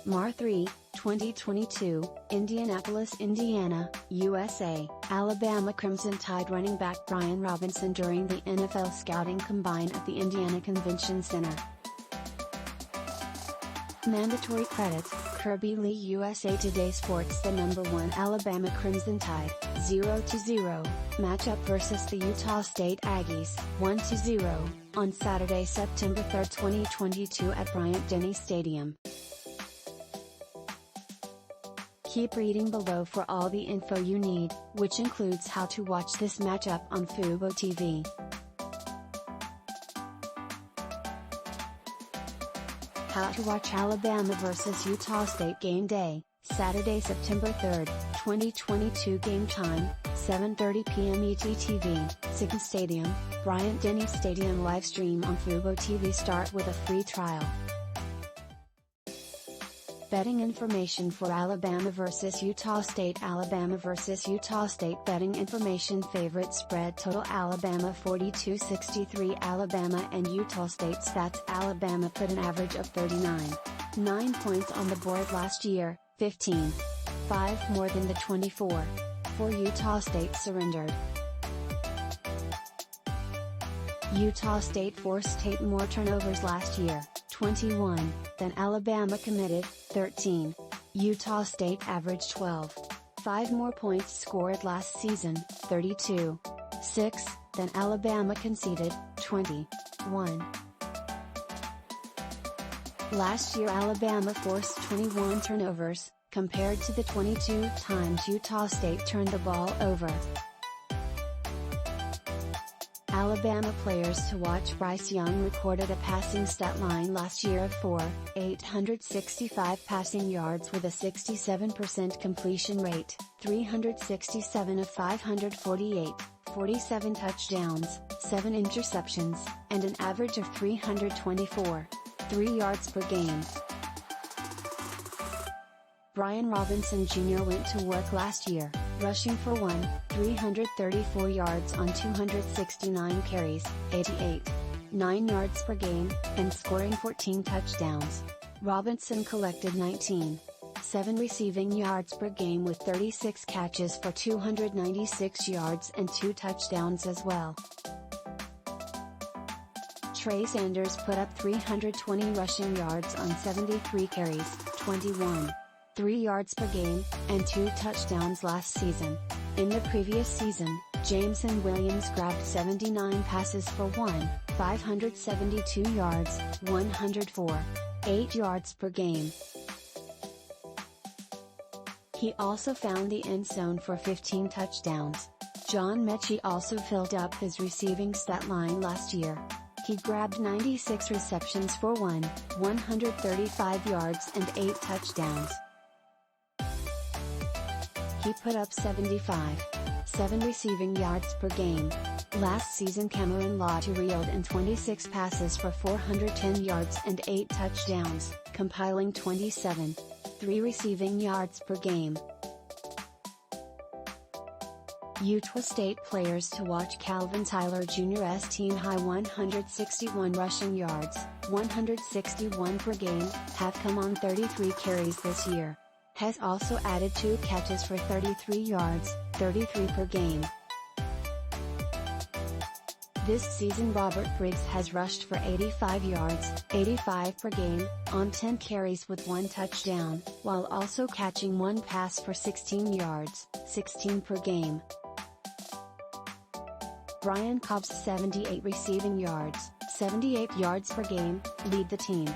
Mar 3, 2022, Indianapolis, Indiana, USA. Alabama Crimson Tide running back Brian Robinson during the NFL Scouting Combine at the Indiana Convention Center. Mandatory credits, Kirby Lee. USA Today Sports. The #1 Alabama Crimson Tide, 0-0, matchup versus the Utah State Aggies, 1-0, on Saturday, September 3, 2022 at Bryant-Denny Stadium. Keep reading below for all the info you need, which includes how to watch this matchup on Fubo TV. How to watch Alabama vs Utah State game day, Saturday, September 3, 2022. Game time, 7:30 p.m. ET/TV, Signal Stadium, Bryant-Denny Stadium. Live stream on Fubo TV. Start with a free trial. Betting information for Alabama vs Utah State. Alabama vs Utah State betting information. Favorite spread total Alabama 42.63. Alabama and Utah State stats. Alabama put an average of 39.9 points on the board last year, 15.5 more than the 24 for Utah State surrendered. Utah State forced 8 more turnovers last year, 21, than Alabama committed, 13. Utah State averaged 12.5 more points scored last season, 32.6, than Alabama conceded, 21. Last year Alabama forced 21 turnovers, compared to the 22 times Utah State turned the ball over. Alabama players to watch. Bryce Young recorded a passing stat line last year of 4,865 passing yards with a 67% completion rate, 367 of 548, 47 touchdowns, 7 interceptions, and an average of 324.3 yards per game. Brian Robinson Jr. went to work last year, rushing for 334 yards on 269 carries, 88.9 yards per game, and scoring 14 touchdowns. Robinson collected 19.7 receiving yards per game with 36 catches for 296 yards and 2 touchdowns as well. Trey Sanders put up 320 rushing yards on 73 carries, 21.3 yards per game, and 2 touchdowns last season. In the previous season, Jameson Williams grabbed 79 passes for 572 yards, 104.8 yards per game. He also found the end zone for 15 touchdowns. John Mechie also filled up his receiving stat line last year. He grabbed 96 receptions for 135 yards and 8 touchdowns. He put up 75.7 receiving yards per game. Last season Cameron Latu reeled in 26 passes for 410 yards and 8 touchdowns, compiling 27.3 receiving yards per game. Utah State players to watch. Calvin Tyler Jr.'s team-high 161 rushing yards, 161 per game, have come on 33 carries this year. Has also added 2 catches for 33 yards, 33 per game. This season Robert Briggs has rushed for 85 yards, 85 per game, on 10 carries with 1 touchdown, while also catching 1 pass for 16 yards, 16 per game. Brian Cobb's 78 receiving yards, 78 yards per game, lead the team.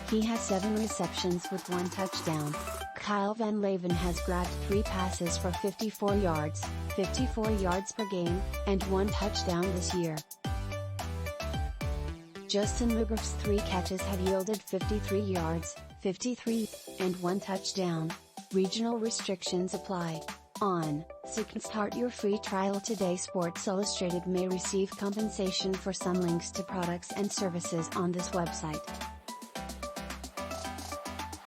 He has 7 receptions with 1 touchdown. Kyle Van Laven has grabbed 3 passes for 54 yards, 54 yards per game, and 1 touchdown this year. Justin McGriff's 3 catches have yielded 53 yards, 53, and 1 touchdown. Regional restrictions apply. On start your free trial today. Sports Illustrated may receive compensation for some links to products and services on this website.